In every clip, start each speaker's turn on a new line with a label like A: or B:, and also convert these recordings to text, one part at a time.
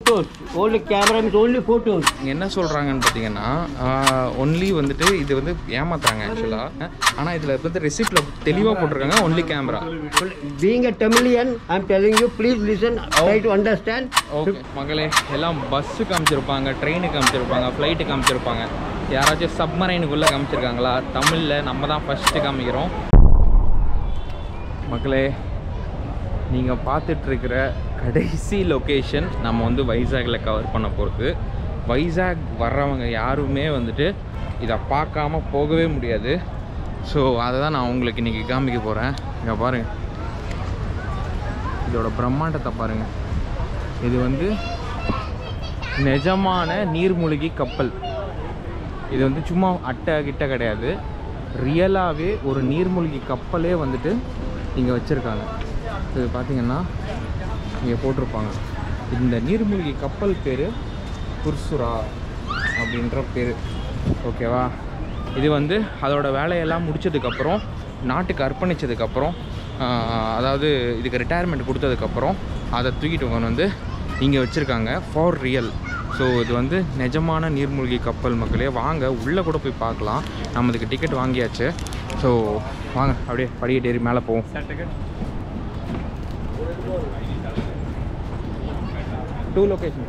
A: Only camera means only photos.
B: என்ன சொல்றாங்கன்னு பாத்தீங்கன்னா only வந்துட்டு இது வந்து ஏமாத்துறாங்க एक्चुअली. ஆனா இதுல வந்து ரெசிப்ட்ல தெளிவா போட்டுருக்காங்க only camera.
A: Being a Tamilian, I'm telling you, please listen, try to understand.
B: Okay மகளே, எல்லாம் பஸ்ஸுக்கு காமிச்சிருப்பாங்க, ட்ரெயினுக்கு காமிச்சிருப்பாங்க, ஃப்ளைட்டுக்கு காமிச்சிருப்பாங்க. யாராச்சும் சப்மரைனுக்குள்ள காமிச்சிருக்காங்களா? தமிழ்ல நம்ம தான் ஃபர்ஸ்ட் காமிக்கிறோம். மக்களே, நீங்கள் பார்த்துட்ருக்கிற கடைசி லொக்கேஷன் நம்ம வந்து வைசாகில் கவர் பண்ண போகிறது. வைசாக் வர்றவங்க யாருமே வந்துட்டு இதை பார்க்காம போகவே முடியாது. ஸோ அதை தான் நான் உங்களுக்கு இன்றைக்கி காமிக்க போகிறேன். இங்கே பாருங்கள், இதோட பிரம்மாண்டத்தை பாருங்கள். இது வந்து நிஜமான நீர்மூழ்கி கப்பல். இது வந்து சும்மா அட்டை கிட்ட கிடையாது, ரியலாகவே ஒரு நீர்மூழ்கி கப்பலே வந்துட்டு இங்கே வச்சுருக்காங்க. இது பார்த்திங்கன்னா இங்கே போட்டிருப்பாங்க. இந்த நீர்மூழ்கி கப்பல் பேர் குர்சுரா அப்படின்ற பேர். ஓகேவா? இது வந்து அதோட வேலையெல்லாம் முடித்ததுக்கப்புறம், நாட்டுக்கு அர்ப்பணித்ததுக்கப்புறம், அதாவது இதுக்கு ரிட்டையர்மெண்ட் கொடுத்ததுக்கப்புறம் அதை தூக்கிட்டு வந்து இங்கே வச்சுருக்காங்க ஃபார் ரியல். ஸோ இது வந்து நிஜமான நீர்மூழ்கி கப்பல். மக்களே வாங்க, உள்ளே கூட போய் பார்க்கலாம். நம்ம இதுக்கு டிக்கெட் வாங்கியாச்சு. ஸோ வாங்க அப்படியே படிக்கட்டு ஏறி மேலே போவோம். Two location.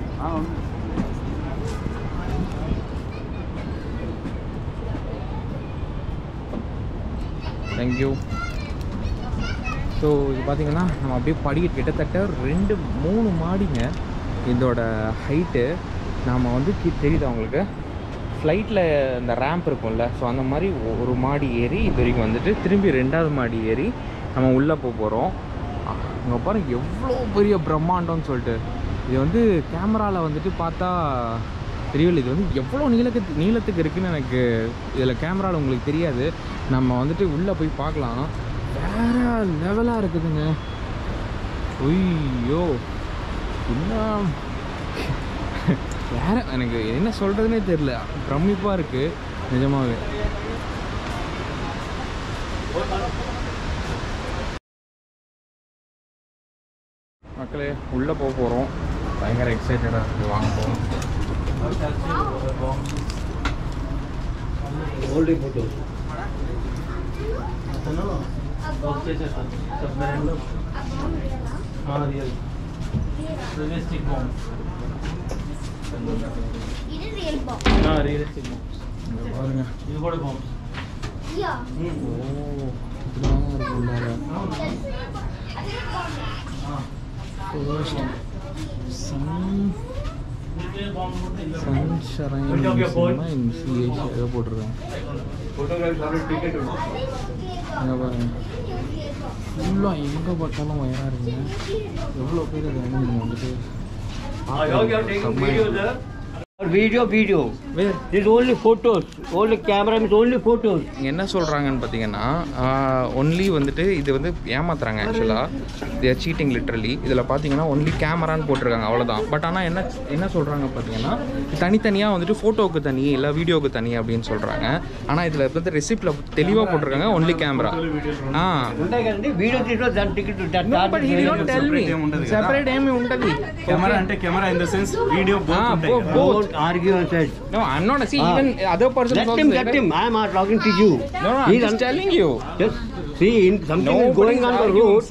B: தேங்க்யூ. ஸோ இது பார்த்திங்கன்னா நம்ம அப்படியே படிக்கட்டு கிட்டத்தட்ட 2-3 மாடிங்க இதோட ஹைட்டு. நாம் வந்து தெரியுது அவங்களுக்கு ஃப்ளைட்டில் இந்த ரேம்ப் இருக்கும்ல, ஸோ அந்த மாதிரி ஒரு மாடி ஏறி இது வரைக்கும் வந்துட்டு திரும்பி 2வது மாடி ஏறி நம்ம உள்ளே போகிறோம். அங்கே பாருங்கள் எவ்வளோ பெரிய பிரம்மாண்டம்னு சொல்லிட்டு. இது வந்து கேமராவில் வந்துட்டு பார்த்தா தெரியல, இது வந்து எவ்வளோ நீளத்துக்கு இருக்குதுன்னு எனக்கு இதில் கேமராவில் உங்களுக்கு தெரியாது. நம்ம வந்துட்டு உள்ளே போய் பார்க்கலாம். வேறு லெவலாக இருக்குதுங்க. ஐயோ, இன்னும் வேறு எனக்கு என்ன சொல்கிறதுனே தெரில, பிரமிப்பாக இருக்குது நிஜமாகவே. மக்களே உள்ளே போக போகிறோம். பயங்கர எக்ஸைட்டடாக இருக்குது. வாங்க போவோம். பாருங்க, இது கூட போகும். ஃபுல்லாக எங்கே பார்த்தாலும் வயராக இருக்குங்க. எவ்வளோ பேர் அது வந்துட்டு
A: Video. This is only photos. Only camera means only photos.
B: என்ன சொல்கிறாங்கன்னு பார்த்தீங்கன்னா ஒன்லி வந்துட்டு இது வந்து ஏமாத்துறாங்க ஆக்சுவலாக. They are cheating literally. இதில் பார்த்தீங்கன்னா ஒன்லி கேமரான்னு போட்டிருக்காங்க, அவ்வளோதான். பட் ஆனால் என்ன சொல்கிறாங்க பார்த்தீங்கன்னா தனித்தனியாக வந்துட்டு ஃபோட்டோவுக்கு தனி, இல்லை வீடியோவுக்கு தனி அப்படின்னு சொல்கிறாங்க. ஆனால் இதில் வந்து ரெசிப்டில் தெளிவாக போட்டிருக்காங்க ஒன்லி கேமரா. సెపరేట్ ఏమి ఉండదు.
C: కెమెరా అంటే camera in the sense video
A: Don't argue and said.
B: No, I'm not see even other person.
A: Let him. I am not talking to you.
B: No, I'm just telling you.
A: Just see, something is going on the road.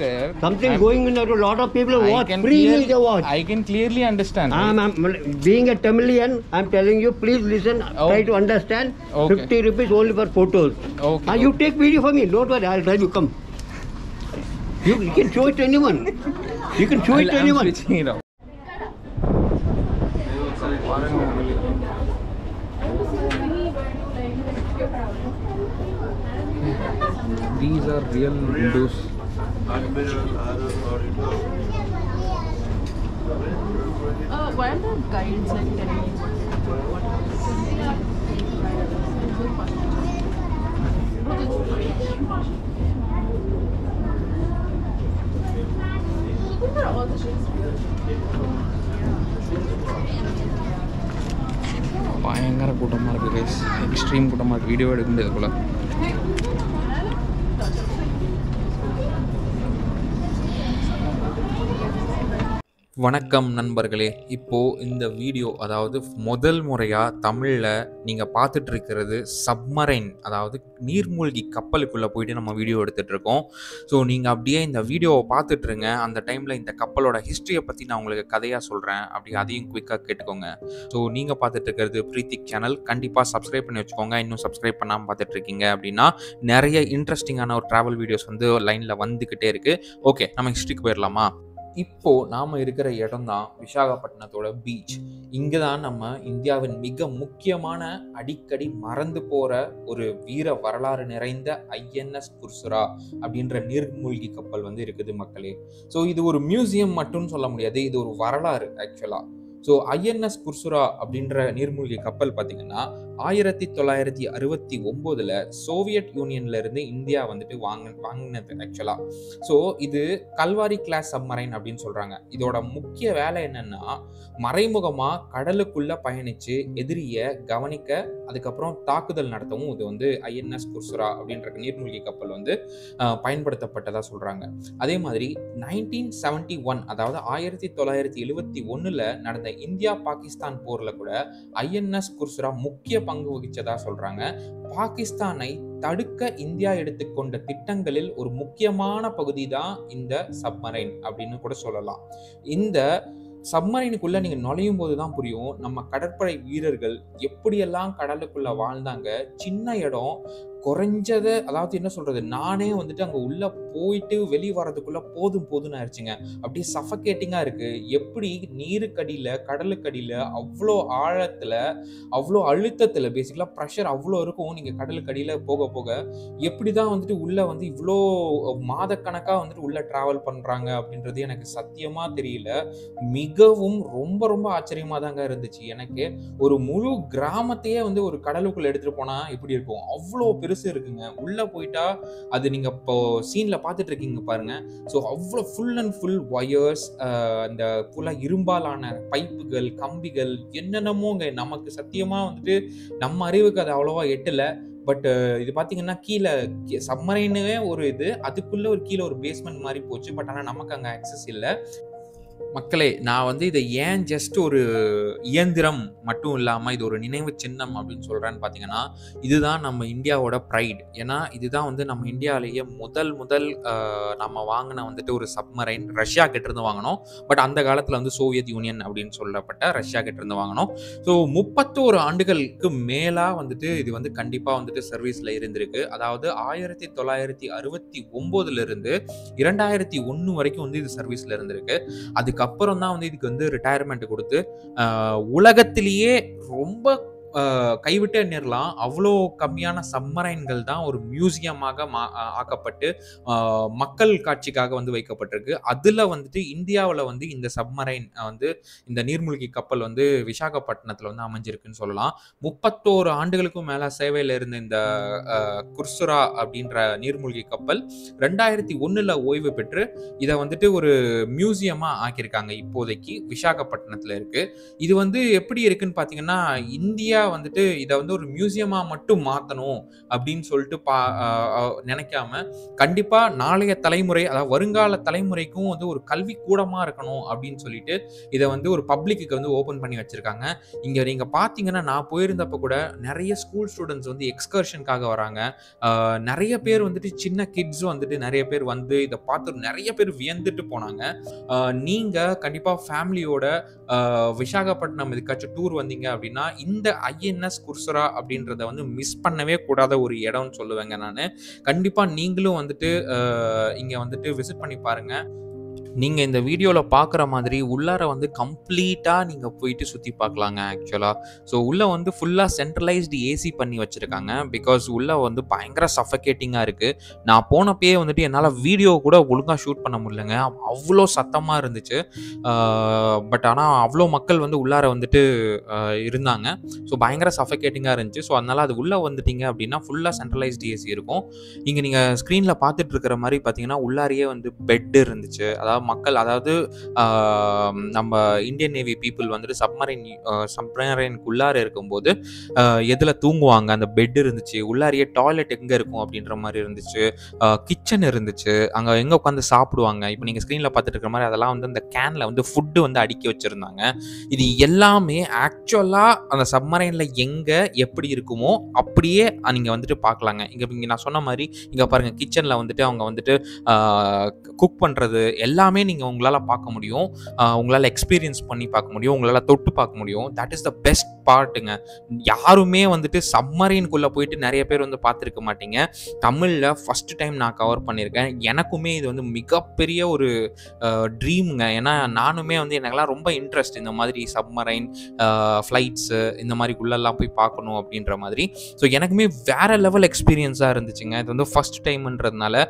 A: Something going on the road. Lot of people watch. Freely they watch.
B: I can clearly understand.
A: Being a Tamilian, I'm telling you, please listen. Try to understand.
B: Okay.
A: 50 rupees only for photos.
B: Okay.
A: You take video for me. Don't worry. I'll try to come. You can show it to anyone. You can show it to anyone.
B: These are real windows.
D: Why are the guides like telling you all the shades?
B: பயங்கர கூட்டமாக இருக்குது guys, extreme கூட்டமாக இருக்குது. Video எடுக்க முடியாது போல். வணக்கம் நண்பர்களே. இப்போது இந்த வீடியோ அதாவது முதல் முறையாக தமிழில் நீங்கள் பார்த்துட்டு இருக்கிறது சப்மரைன், அதாவது நீர்மூழ்கி கப்பலுக்குள்ளே போயிட்டு நம்ம வீடியோ எடுத்துகிட்ருக்கோம். ஸோ நீங்கள் அப்படியே இந்த வீடியோவை பார்த்துட்ருங்க. அந்த டைமில் இந்த கப்பலோட ஹிஸ்ட்ரியை பற்றி நான் உங்களுக்கு கதையாக சொல்கிறேன். அப்படி அதையும் குயிக்காக கேட்டுக்கோங்க. ஸோ நீங்கள் பார்த்துட்டு இருக்கிறது பிரீத்திக் சேனல். கண்டிப்பாக சப்ஸ்கிரைப் பண்ணி வச்சுக்கோங்க. இன்னும் சப்ஸ்கிரைப் பண்ணாமல் பார்த்துட்ருக்கீங்க அப்படின்னா நிறைய இன்ட்ரெஸ்டிங்கான ஒரு ட்ராவல் வீடியோஸ் வந்து லைனில் வந்துக்கிட்டே இருக்குது. ஓகே, நம்ம ஹிஸ்ட்ரிக்கு போயிடலாமா? இப்போது நாம் இருக்கிற இடம் தான் விசாகப்பட்டினத்தோட பீச். இங்கே தான் நம்ம இந்தியாவின் மிக முக்கியமான அடிக்கடி மறந்து போகிற ஒரு வீர வரலாறு நிறைந்த ஐஎன்எஸ் குர்சுரா அப்படின்ற நீர்மூழ்கி கப்பல் வந்து இருக்குது மக்களே. ஸோ இது ஒரு மியூசியம் மட்டும் சொல்ல முடியாது, இது ஒரு வரலாறு ஆக்சுவலாக. ஸோ ஐஎன்எஸ் குர்சுரா அப்படின்ற நீர்மூழ்கி கப்பல் பார்த்தீங்கன்னா 1969 சோவியட் யூனியன்ல இருந்து இந்தியா வந்துட்டு வாங்கினது ஆக்சுவலாக. ஸோ இது கல்வாரி கிளாஸ் சப்மரைன் அப்படின்னு சொல்கிறாங்க. இதோட முக்கிய வேலை என்னன்னா, மறைமுகமாக கடலுக்குள்ளே பயணித்து எதிரியை கவனிக்க, அதுக்கப்புறம் தாக்குதல் நடத்தவும் இது வந்து ஐஎன்எஸ் குர்சுரா அப்படின்ற நீர்மூழ்கி கப்பல் வந்து பயன்படுத்தப்பட்டதாக சொல்கிறாங்க. அதே மாதிரி 1971 அதாவது 1971 நடந்த இந்தியா பாகிஸ்தான் போர்ல கூட ஐஎன்எஸ் குர்சுரா முக்கிய பங்கு வகிச்சதா சொல்றாங்க. பாகிஸ்தானை தடுக்க இந்தியா எடுத்துக்கொண்ட திட்டங்களில் ஒரு முக்கியமான பகுதி தான் இந்த சப்மரைன் அப்படின்னு கூட சொல்லலாம். இந்த சப்மரைனுக்குள்ள நீங்க நுழையும் போதுதான் புரியும் நம்ம கடற்படை வீரர்கள் எப்படியெல்லாம் கடலுக்குள்ள வாழ்ந்தாங்க. சின்ன இடம், குறைஞ்சது, அதாவது என்ன சொல்றது, நானே வந்துட்டு அங்கே உள்ள போயிட்டு வெளியே வர்றதுக்குள்ள போதும்னு ஆயிடுச்சுங்க. அப்படியே சஃபகேட்டிங்கா இருக்கு. எப்படி நீருக்கடியில, கடலுக்கடியில அவ்வளோ ஆழத்துல, அவ்வளோ அழுத்தத்துல, பேசிக்கலா ப்ரெஷர் அவ்வளோ இருக்கும். நீங்க கடலுக்கடியில போக போக எப்படிதான் வந்துட்டு உள்ள வந்து இவ்வளோ மாதக்கணக்கா வந்துட்டு உள்ள டிராவல் பண்றாங்க அப்படின்றது எனக்கு சத்தியமா தெரியல. மிகவும் ரொம்ப ரொம்ப ஆச்சரியமா தாங்க இருந்துச்சு எனக்கு. ஒரு முழு கிராமத்தையே வந்து ஒரு கடலுக்குள்ள எடுத்துட்டு போனா எப்படி இருக்கும், அவ்வளோ பெருசு இருக்குங்க. உள்ள போயிட்டா அது நீங்க இப்போ சீன்ல பார்த்துட்டு இருக்கீங்க பாருங்க. ஸோ அவ்வளோ ஃபுல் அண்ட் ஃபுல் ஒயர்ஸ், அந்த ஃபுல்லா இரும்பாலான பைப்புகள், கம்பிகள், என்னென்னமோங்க. நமக்கு சத்தியமா வந்துட்டு நம்ம அறிவுக்கு அது அவ்வளோவா எட்டல. பட் இது பார்த்தீங்கன்னா கீழே சப்மரைனே ஒரு இது, அதுக்குள்ள ஒரு கீழே ஒரு பேஸ்மெண்ட் மாதிரி போச்சு. பட் ஆனால் நமக்கு அங்கே ஆக்சஸ் இல்லை. மக்களே, நான் வந்து இதை ஏன் ஜஸ்ட் ஒரு இயந்திரம் மட்டும் இல்லாமல் இது ஒரு நினைவு சின்னம் அப்படின்னு சொல்கிறேன்னு பார்த்தீங்கன்னா, இதுதான் நம்ம இந்தியாவோட ப்ரைட். ஏன்னா இதுதான் வந்து நம்ம இந்தியாவிலேயே முதல் நம்ம வாங்கின வந்துட்டு ஒரு சப்மரைன். ரஷ்யா கிட்டேருந்து வாங்கினோம். பட் அந்த காலத்தில் வந்து சோவியத் யூனியன் அப்படின்னு சொல்லப்பட்ட ரஷ்யா கிட்டேருந்து வாங்கினோம். ஸோ 31 ஆண்டுகளுக்கு மேலாக வந்துட்டு இது வந்து கண்டிப்பாக வந்துட்டு சர்வீஸில் இருந்திருக்கு. அதாவது 1969 இருந்து 2001 வரைக்கும் வந்து இது சர்வீஸில் இருந்திருக்கு. அதுக்கப்புறம் தான் வந்து இதுக்கு வந்து ரிட்டையர்மெண்ட் கொடுத்து உலகத்திலேயே ரொம்ப கைவிட்டு எண்ணிரலாம் அவ்வளோ கம்மியான சப்மரைன்கள் தான் ஒரு மியூசியமாக ஆக்கப்பட்டு மக்கள் காட்சிக்காக வந்து வைக்கப்பட்டிருக்கு. அதில் வந்துட்டு இந்தியாவில் வந்து இந்த சப்மரைன் வந்து இந்த நீர்மூழ்கி கப்பல் வந்து விசாகப்பட்டினத்தில் வந்து அமைஞ்சிருக்குன்னு சொல்லலாம். 31 ஆண்டுகளுக்கும் மேலே சேவையில் இருந்த இந்த குர்சுரா அப்படின்ற நீர்மூழ்கி கப்பல் 2001 ஓய்வு பெற்று இதை வந்துட்டு ஒரு மியூசியமாக ஆக்கியிருக்காங்க. இப்போதைக்கு விசாகப்பட்டினத்தில் இருக்கு. இது வந்து எப்படி இருக்குன்னு பார்த்தீங்கன்னா, இந்தியா வந்துட்டு இதை வந்து ஒரு மியூசியமா மட்டும் மாற்றணும் அப்படின்னு சொல்லிட்டு நினைக்காம கண்டிப்பா நாளைய தலைமுறை, அதாவது வருங்கால தலைமுறைக்கும் வந்து ஒரு கல்வி கூடமா இருக்கணும் அப்படின்னு சொல்லிட்டு இதை வந்து ஒரு பப்ளிக்கு வந்து ஓபன் பண்ணி வச்சிருக்காங்க. இங்க நீங்க பாத்தீங்கன்னா, நான் போயிருந்தப்ப கூட நிறைய ஸ்கூல் ஸ்டூடெண்ட்ஸ் வந்து எக்ஸ்கர்ஷனுக்காக வராங்க. நிறைய பேர் வந்துட்டு சின்ன கிட்ஸ் வந்துட்டு நிறைய பேர் வந்து இதை பார்த்து நிறைய பேர் வியந்துட்டு போனாங்க. நீங்க கண்டிப்பா ஃபேமிலியோட விசாகப்பட்டினம் இதுக்காச்சும் டூர் வந்தீங்க அப்படின்னா இந்த ஐஎன்எஸ் குர்சுரா அப்படின்றத வந்து மிஸ் பண்ணவே கூடாத ஒரு இடம்னு சொல்லுவேங்க நான். கண்டிப்பா நீங்களும் வந்துட்டு இங்க வந்துட்டு விசிட் பண்ணி பாருங்க. நீங்கள் இந்த வீடியோவில் பார்க்குற மாதிரி உள்ளார வந்து கம்ப்ளீட்டாக நீங்கள் போயிட்டு சுற்றி பார்க்கலாங்க ஆக்சுவலாக. ஸோ உள்ளே வந்து ஃபுல்லாக சென்ட்ரலைஸ்டு ஏசி பண்ணி வச்சுருக்காங்க. பிகாஸ் உள்ளே வந்து பயங்கர சஃபகேட்டிங்காக இருக்குது. நான் போனப்பயே வந்துட்டு என்னால் வீடியோ கூட ஒழுங்காக ஷூட் பண்ண முடியலங்க, அவ்வளோ சத்தமாக இருந்துச்சு. பட் ஆனால் அவ்வளோ மக்கள் வந்து உள்ளார வந்துட்டு இருந்தாங்க. ஸோ பயங்கர சஃபகேட்டிங்காக இருந்துச்சு. ஸோ அதனால் அது உள்ளே வந்துட்டிங்க அப்படின்னா ஃபுல்லாக சென்ட்ரலைஸ்டு ஏசி இருக்கும். இங்கே நீங்கள் ஸ்க்ரீனில் பார்த்துட்டு இருக்கிற மாதிரி பார்த்தீங்கன்னா உள்ளாரையே வந்து பெட் இருந்துச்சு. அதாவது மக்கள், அதாவது நம்ம இந்தியன் நேவி பீப்புள் வந்துட்டு சப்மரைனுக்குள்ளார இருக்கும்போது எதில் தூங்குவாங்க, அந்த பெட் இருந்துச்சு, உள்ளாரியே டாய்லெட் எங்கே இருக்கும் அப்படின்ற மாதிரி இருந்துச்சு, கிச்சன் இருந்துச்சு, அங்கே எங்கே உட்காந்து சாப்பிடுவாங்க. இப்போ நீங்கள் ஸ்க்ரீனில் பார்த்துட்டு இருக்கிற மாதிரி அதெல்லாம் வந்து அந்த கேனில் வந்து ஃபுட்டு வந்து அடுக்கி வச்சுருந்தாங்க. இது எல்லாமே ஆக்சுவலாக அந்த சப்மரைனில் எங்கே எப்படி இருக்குமோ அப்படியே நீங்கள் வந்துட்டு பார்க்கலாங்க. இங்கே நான் சொன்ன மாதிரி இங்கே பாருங்கள், கிச்சனில் வந்துட்டு அவங்க வந்துட்டு குக் பண்ணுறது எல்லாமே நீங்கள் உங்களால் பார்க்க முடியும், உங்களால் எக்ஸ்பீரியன்ஸ் பண்ணி பார்க்க முடியும், உங்களால் தொட்டு பார்க்க முடியும். தட் இஸ் த பெஸ்ட் பார்ட்டுங்க. யாருமே வந்துட்டு சப்மரைனுக்குள்ளே போயிட்டு நிறைய பேர் வந்து பார்த்துருக்க மாட்டீங்க. தமிழில் ஃபஸ்ட்டு டைம் நான் கவர் பண்ணியிருக்கேன். எனக்குமே இது வந்து மிகப்பெரிய ஒரு ட்ரீமுங்க. ஏன்னா நானுமே வந்து எனக்கெல்லாம் ரொம்ப இன்ட்ரெஸ்ட் இந்த மாதிரி சப்மரைன் ஃப்ளைட்ஸு இந்த மாதிரி உள்ளெல்லாம் போய் பார்க்கணும் அப்படின்ற மாதிரி. ஸோ எனக்குமே வேறு லெவல் எக்ஸ்பீரியன்ஸாக இருந்துச்சுங்க. இது வந்து ஃபஸ்ட் டைம்ன்றதுனால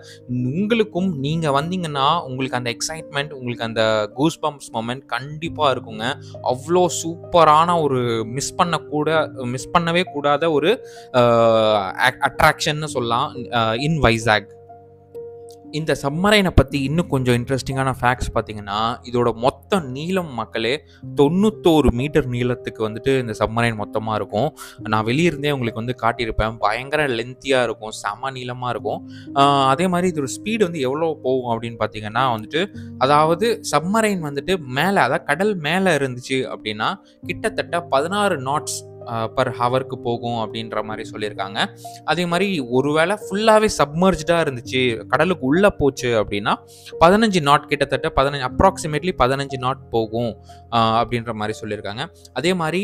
B: உங்களுக்கும் நீங்கள் வந்தீங்கன்னா உங்களுக்கு அந்த எக்ஸைட்மெண்ட், உங்களுக்கு அந்த கூஸ் பம்ப்ஸ் மொமெண்ட் கண்டிப்பாக இருக்குங்க. அவ்வளோ சூப்பரான ஒரு மிஸ் பண்ணவே கூடாத ஒரு அட்ராக்ஷன்னு சொல்லலாம் இன் வைசாக். இந்த சப்மரைனை பற்றி இன்னும் கொஞ்சம் இன்ட்ரெஸ்டிங்கான ஃபேக்ட்ஸ் பார்த்தீங்கன்னா, இதோட மொத்த நீளம் மக்களே 91 மீட்டர் நீளத்துக்கு வந்துட்டு இந்த சப்மரைன் மொத்தமாக இருக்கும். நான் வெளியிருந்தே உங்களுக்கு வந்து காட்டியிருப்பேன். பயங்கர லென்த்தியாக இருக்கும், செம நீளமாக இருக்கும். அதே மாதிரி இதோட ஸ்பீடு வந்து எவ்வளோ போகும் அப்படின்னு பார்த்தீங்கன்னா வந்துட்டு, அதாவது சப்மரைன் வந்துட்டு மேலே, அதாவது கடல் மேலே இருந்துச்சு அப்படின்னா கிட்டத்தட்ட 16 knots பர் ஹவருக்கு போகும் அப்படின்ற மாதிரி சொல்லியிருக்காங்க. அதே மாதிரி ஒருவேளை ஃபுல்லாகவே சப்மர்ஜாக இருந்துச்சு, கடலுக்கு உள்ளே போச்சு அப்படின்னா 15 knot, கிட்டத்தட்ட அப்ராக்சிமேட்லி 15 knot போகும் அப்படின்ற மாதிரி சொல்லியிருக்காங்க. அதே மாதிரி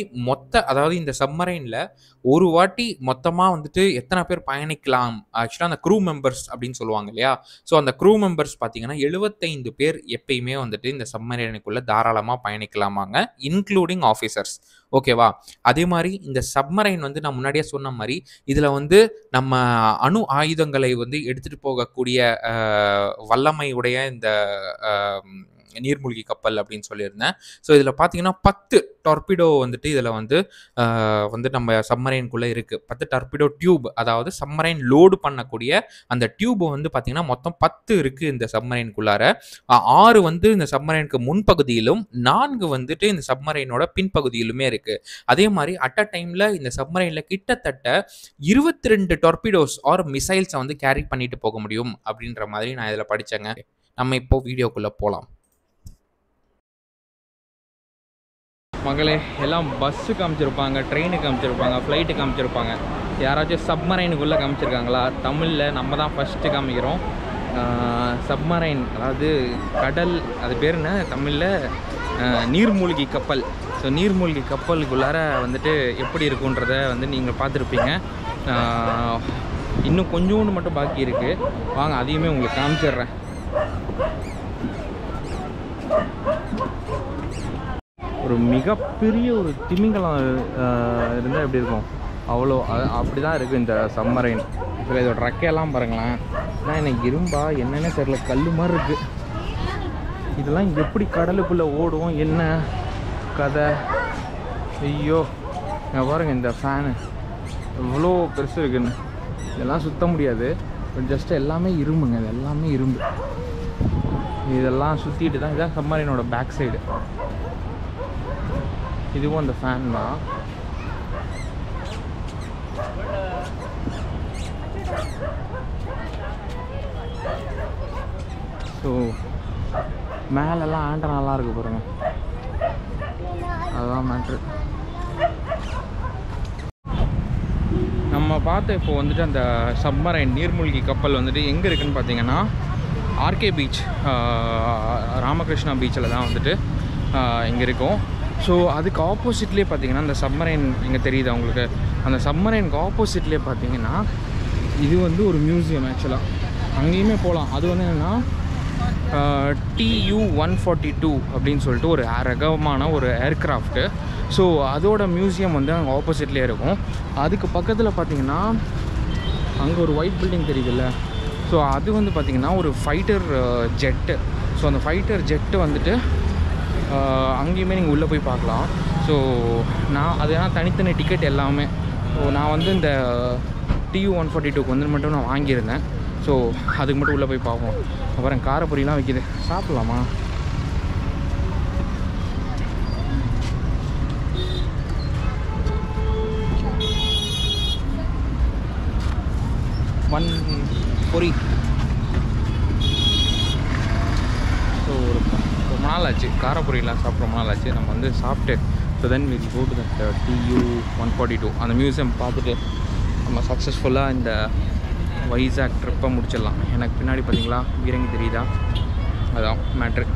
B: அதாவது இந்த சப்மரைனில் ஒரு வாட்டி மொத்தமாக வந்துட்டு எத்தனை பேர் பயணிக்கலாம், ஆக்சுவலாக அந்த க்ரூ மெம்பர்ஸ் அப்படின்னு சொல்லுவாங்க இல்லையா. ஸோ அந்த க்ரூ மெம்பர்ஸ் பார்த்தீங்கன்னா 75 பேர் எப்பயுமே வந்துட்டு இந்த சப்மரைனுக்குள்ளே தாராளமாக பயணிக்கலாமாங்க, இன்க்ளூடிங் ஆஃபீஸர்ஸ். ஓகேவா. அதே மாதிரி இந்த சப்மரைன் வந்து நான் முன்னாடியே சொன்ன மாதிரி இதில் வந்து நம்ம அணு ஆயுதங்களை வந்து எடுத்துகிட்டு போகக்கூடிய வல்லமை உடைய இந்த நீர்மூழ்கி கப்பல் அப்படின்னு சொல்லியிருந்தேன். ஸோ இதில் பார்த்தீங்கன்னா 10 டார்பிடோ வந்துட்டு இதில் வந்து நம்ம சப்மரைனுக்குள்ளே இருக்குது. 10 டார்பிடோ டியூப், அதாவது சப்மரைன் லோடு பண்ணக்கூடிய அந்த டியூப் வந்து பார்த்தீங்கன்னா மொத்தம் 10 இருக்குது இந்த சப்மரைனுக்குள்ளார. 6 வந்து இந்த சப்மரைனுக்கு முன்பகுதியிலும் 4 வந்துட்டு இந்த சப்மரைனோட பின்பகுதியிலுமே இருக்குது. அதே மாதிரி அட் அ டைமில் இந்த சப்மரைனில் கிட்டத்தட்ட 22 டார்பிடோஸ் ஆர் மிசைல்ஸை வந்து கேரி பண்ணிட்டு போக முடியும் அப்படின்ற மாதிரி நான் இதில் படித்தேங்க. நம்ம இப்போ வீடியோக்குள்ளே போகலாம். மகளே, எல்லாம் பஸ்ஸு காமிச்சிருப்பாங்க, ட்ரெயினுக்கு காமிச்சிருப்பாங்க, ஃப்ளைட்டு காமிச்சிருப்பாங்க. யாராச்சும் சப்மரைனுக்குள்ளே காமிச்சிருக்காங்களா? தமிழில் நம்ம தான் ஃபஸ்ட்டு காமிக்கிறோம். சப்மரைன், அதாவது கடல், அது பேர் என்ன தமிழில்? நீர்மூழ்கி கப்பல். ஸோ நீர்மூழ்கி கப்பலுக்குள்ளார வந்துட்டு எப்படி இருக்குன்றத வந்து நீங்கள் பார்த்துருப்பீங்க. இன்னும் கொஞ்சோண்டு மட்டும் பாக்கி இருக்குது. வாங்க அதையுமே உங்களுக்கு காமிச்சிடுறேன். ஒரு மிகப்பெரிய ஒரு திமிங்கலம் இருந்தால் எப்படி இருக்கும், அவ்வளோ அப்படி தான் இருக்குது இந்த சப்மரைன். இப்போ இதோட ரெக்கையெல்லாம் பாருங்களேன். ஆனால் எனக்கு இரும்பா என்னென்ன தெரியல, கல் மாதிரி இருக்குது. இதெல்லாம் எப்படி கடலுக்குள்ளே ஓடும், என்ன கதை? ஐயோ, பாருங்கள் இந்த ஃபேனு எவ்வளோ பெருசு இருக்குன்னு. இதெல்லாம் சுத்த முடியாது, பட் ஜஸ்ட் எல்லாமே இரும்புங்க, இது எல்லாமே இரும்பு. இதெல்லாம் சுற்றிட்டு தான், இதான் சப்மரைனோட பேக் சைடு. இதுவும் அந்த ஃபேன் தான். ஸோ மேலெல்லாம் ஆண்டனாலாம் இருக்குது பாருங்க, அதுதான் மேட்ரு. நம்ம பார்த்த இப்போ வந்துட்டு அந்த சப்மரைன் நீர்மூழ்கி கப்பல் வந்துட்டு எங்கே இருக்குதுன்னு பார்த்தீங்கன்னா ஆர்கே பீச், ராமகிருஷ்ணா பீச்சில் தான் வந்துட்டு இங்கே இருக்கும். ஸோ அதுக்கு ஆப்போசிட்லேயே பார்த்தீங்கன்னா அந்த சப்மரைன் இங்கே தெரியுது அவங்களுக்கு. அந்த சப்மரைனுக்கு ஆப்போசிட்லேயே பார்த்தீங்கன்னா இது வந்து ஒரு மியூசியம். ஆக்சுவலாக அங்கேயுமே போகலாம். அது வந்து என்னென்னா TU-142 அப்படின்னு சொல்லிட்டு ஒரு ரகமான ஒரு ஏர்க்ராஃப்ட்டு. ஸோ அதோட மியூசியம் வந்து அங்கே ஆப்போசிட்லேயே இருக்கும். அதுக்கு பக்கத்தில் பார்த்தீங்கன்னா அங்கே ஒரு ஒயிட் பில்டிங் தெரியுதுல்ல, ஸோ அது வந்து பார்த்திங்கன்னா ஒரு ஃபைட்டர் ஜெட்டு. ஸோ அந்த ஃபைட்டர் ஜெட்டு வந்துட்டு அங்கேயுமே நீங்கள் உள்ளே போய் பார்க்கலாம். ஸோ நான் அதெல்லாம் தனித்தனி டிக்கெட் எல்லாமே. ஸோ நான் வந்து இந்த TU-142க்கு வந்து மட்டும் நான் வாங்கியிருந்தேன். ஸோ அதுக்கு மட்டும் உள்ளே போய் பார்ப்போம். அப்புறம் காரப்பொரிலாம் வைக்கிது, சாப்பிட்லாமா? ஒன் பொரி. ஸோ ரொம்ப நாள் ஆச்சு காரப்பொரியெலாம் சாப்பிட்டு, ரொம்ப நாள் ஆச்சு. நம்ம வந்து சாப்பிட்டு so then will go to that TU 142 அந்த மியூசியம் பார்த்துட்டு நம்ம சக்ஸஸ்ஃபுல்லாக இந்த வைசாக் ட்ரிப்பை முடிச்சிடலாம். எனக்கு பின்னாடி பார்த்தீங்களா பீரங்கி தெரியுதா? அதான் மேட்ரு.